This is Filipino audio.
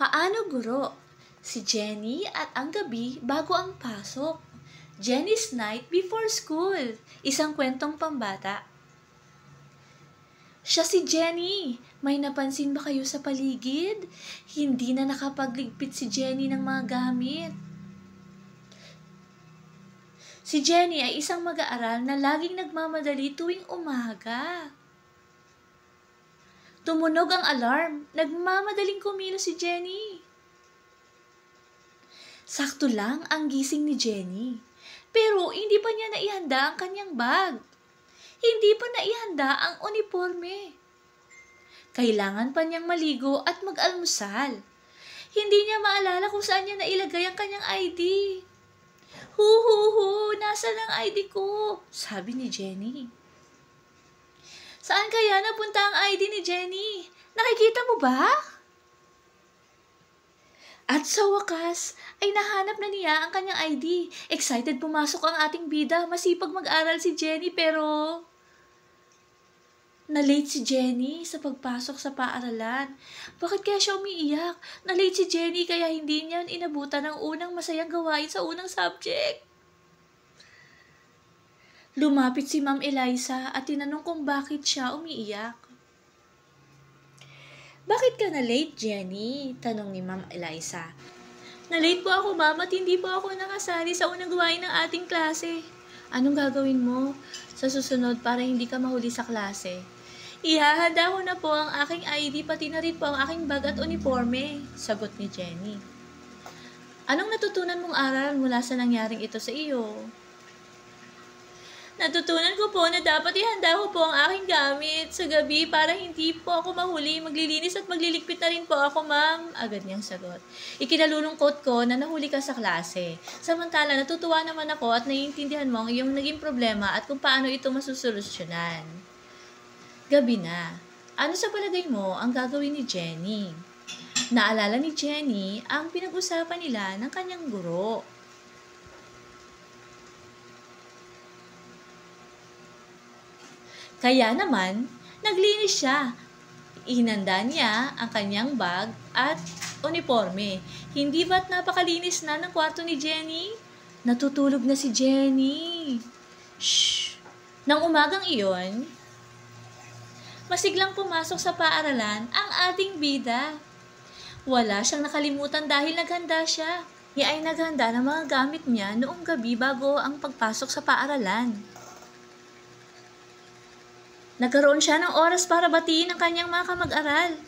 Paano guro? Si Jenny at ang gabi bago ang pasok. Jenny's night before school. Isang kwentong pambata. Siya si Jenny. May napansin ba kayo sa paligid? Hindi na nakapagligpit si Jenny ng mga gamit. Si Jenny ay isang mag-aaral na laging nagmamadali tuwing umaga. Tumunog ang alarm. Nagmamadaling kumilos si Jenny. Sakto lang ang gising ni Jenny. Pero hindi pa niya naihanda ang kanyang bag. Hindi pa naihanda ang uniforme. Kailangan pa niyang maligo at mag-almusal. Hindi niya maalala kung saan niya nailagay ang kanyang ID. Nasaan ang ID ko? Sabi ni Jenny. Saan kaya napunta ang ID ni Jenny? Nakikita mo ba? At sa wakas, ay nahanap na niya ang kanyang ID. Excited pumasok ang ating bida. Masipag mag-aral si Jenny pero na-late si Jenny sa pagpasok sa paaralan. Bakit kaya siya umiiyak? Na-late si Jenny kaya hindi niya inabutan ang unang masayang gawain sa unang subject. Lumapit si Ma'am Eliza at tinanong kung bakit siya umiiyak. Bakit ka na-late, Jenny? Tanong ni Ma'am Eliza. Na-late po ako, Ma'am, at hindi po ako nakasali sa unang gawain ng ating klase. Anong gagawin mo sa susunod para hindi ka mahuli sa klase? Ihahanda ko na po ang aking ID, pati na rin po ang aking bag at uniforme, sagot ni Jenny. Anong natutunan mong aral mula sa nangyaring ito sa iyo? Natutunan ko po na dapat ihanda ko po ang aking gamit sa gabi para hindi po ako mahuli, maglilinis at magliligpit na rin po ako, Ma'am. Agad niyang sagot. Ikinalulungkot ko na nahuli ka sa klase. Samantala, natutuwa naman ako at naiintindihan mo ang iyong naging problema at kung paano ito masusolusyonan. Gabi na. Ano sa palagay mo ang gagawin ni Jenny? Naalala ni Jenny ang pinag-usapan nila ng kanyang guro. Kaya naman, naglinis siya. Ihinanda niya ang kanyang bag at uniforme. Hindi ba't napakalinis na ng kwarto ni Jenny? Natutulog na si Jenny. Shh! Nang umagang iyon, masiglang pumasok sa paaralan ang ating bida. Wala siyang nakalimutan dahil naghanda siya. Niya ay naghanda ng mga gamit niya noong gabi bago ang pagpasok sa paaralan. Nagkaroon siya ng oras para batiin ang kanyang mga kamag-aral.